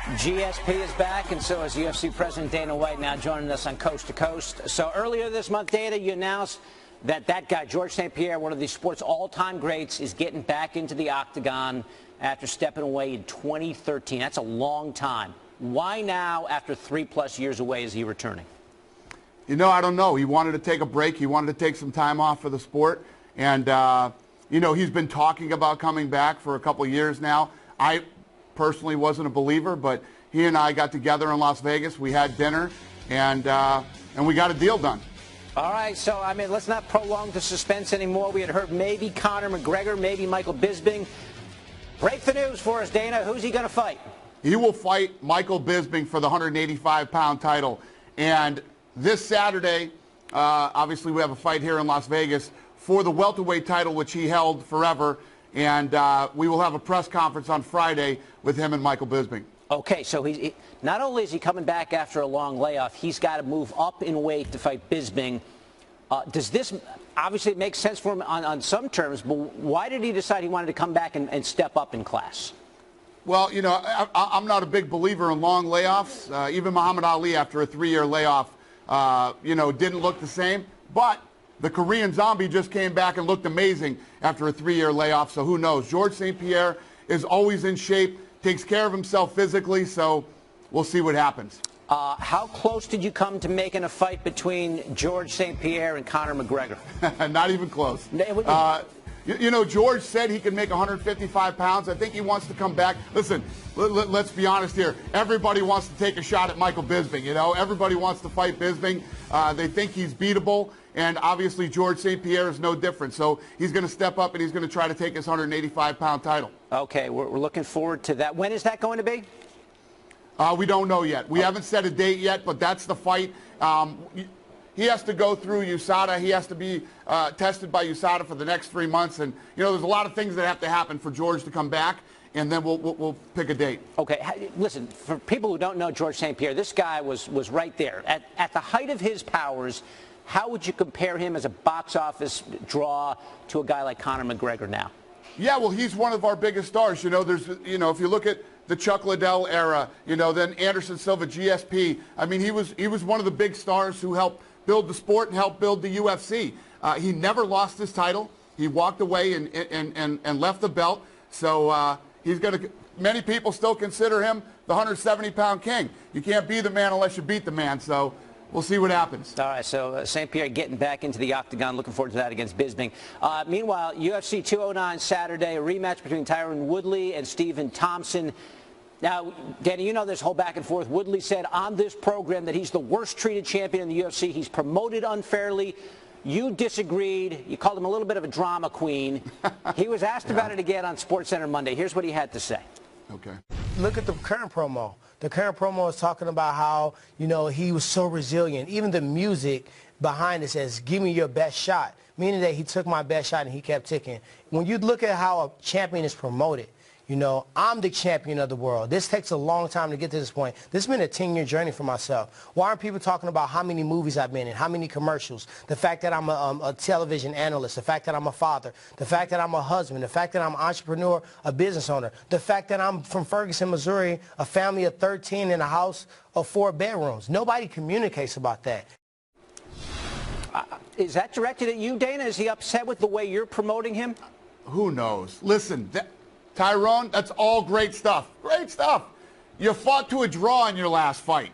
GSP is back, and so is UFC President Dana White, now joining us on Coast to Coast. So earlier this month, Dana, you announced that guy, George St. Pierre, one of the sport's all-time greats, is getting back into the octagon after stepping away in 2013. That's a long time. Why now, after 3+ years away, is he returning? You know, I don't know. He wanted to take a break. He wanted to take some time off for the sport. And, you know, he's been talking about coming back for a couple years now. I personally wasn't a believer, but he and I got together in Las Vegas. We had dinner, and we got a deal done. All right, so, I mean, let's not prolong the suspense anymore. We had heard maybe Conor McGregor, maybe Michael Bisping. Break the news for us, Dana. Who's he going to fight? He will fight Michael Bisping for the 185-pound title. And this Saturday, obviously we have a fight here in Las Vegas for the welterweight title, which he held forever. And we will have a press conference on Friday with him and Michael Bisping. Okay, so he not only is he coming back after a long layoff, he's got to move up in weight to fight Bisping. Does this obviously make sense for him on some terms, but why did he decide he wanted to come back and step up in class? Well, you know, I'm not a big believer in long layoffs. Even Muhammad Ali, after a 3-year layoff, you know, didn't look the same. But the Korean Zombie just came back and looked amazing after a 3-year layoff, so who knows? George St. Pierre is always in shape, takes care of himself physically, so we'll see what happens. How close did you come to making a fight between George St. Pierre and Conor McGregor? Not even close. You know, George said he could make 155 pounds. I think he wants to come back. Listen, let's be honest here. Everybody wants to take a shot at Michael Bisping, you know. Everybody wants to fight Bisping. They think he's beatable, and obviously George St. Pierre is no different. So he's going to step up, and he's going to try to take his 185-pound title. Okay, we're looking forward to that. When is that going to be? We don't know yet. We haven't set a date yet, but that's the fight. He has to go through USADA. He has to be tested by USADA for the next 3 months. And, you know, there's a lot of things that have to happen for George to come back, and then we'll pick a date. Okay. Listen, for people who don't know George St. Pierre, this guy was right there. At the height of his powers, how would you compare him as a box office draw to a guy like Conor McGregor now? Yeah, well, he's one of our biggest stars. You know, if you look at the Chuck Liddell era, you know, then Anderson Silva, GSP. I mean, he was one of the big stars who helped build the sport and help build the UFC. He never lost his title. He walked away and left the belt. So he's going to. Many people still consider him the 170-pound king. You can't be the man unless you beat the man. So we'll see what happens. All right. So St. Pierre getting back into the octagon. Looking forward to that against Bisping. Meanwhile, UFC 209 Saturday, a rematch between Tyron Woodley and Stephen Thompson. Now, Danny, you know this whole back and forth. Woodley said on this program that he's the worst treated champion in the UFC. He's promoted unfairly. You disagreed. You called him a little bit of a drama queen. He was asked about it again on SportsCenter Monday. Here's what he had to say. Okay. Look at the current promo. The current promo is talking about how, you know, he was so resilient. Even the music behind it says, "Give me your best shot," meaning that he took my best shot and he kept ticking. When you look at how a champion is promoted, you know, I'm the champion of the world. This takes a long time to get to this point. This has been a 10-year journey for myself. Why aren't people talking about how many movies I've been in, how many commercials, the fact that I'm a television analyst, the fact that I'm a father, the fact that I'm a husband, the fact that I'm an entrepreneur, a business owner, the fact that I'm from Ferguson, Missouri, a family of 13 in a house of 4 bedrooms. Nobody communicates about that. Is that directed at you, Dana? Is he upset with the way you're promoting him? Who knows? Listen, Tyrone, that's all great stuff. Great stuff. You fought to a draw in your last fight.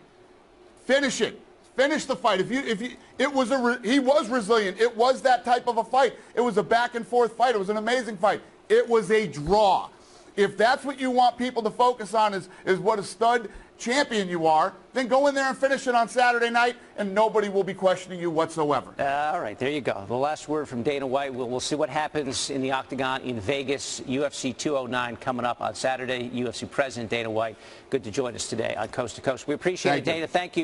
Finish it. Finish the fight. He was resilient. It was that type of a fight. It was a back and forth fight. It was an amazing fight. It was a draw. If that's what you want people to focus on is what a stud champion you are, then go in there and finish it on Saturday night, and nobody will be questioning you whatsoever. All right, there you go. The last word from Dana White. We'll see what happens in the octagon in Vegas. UFC 209 coming up on Saturday. UFC President Dana White, good to join us today on Coast to Coast. We appreciate it, Dana. Thank you.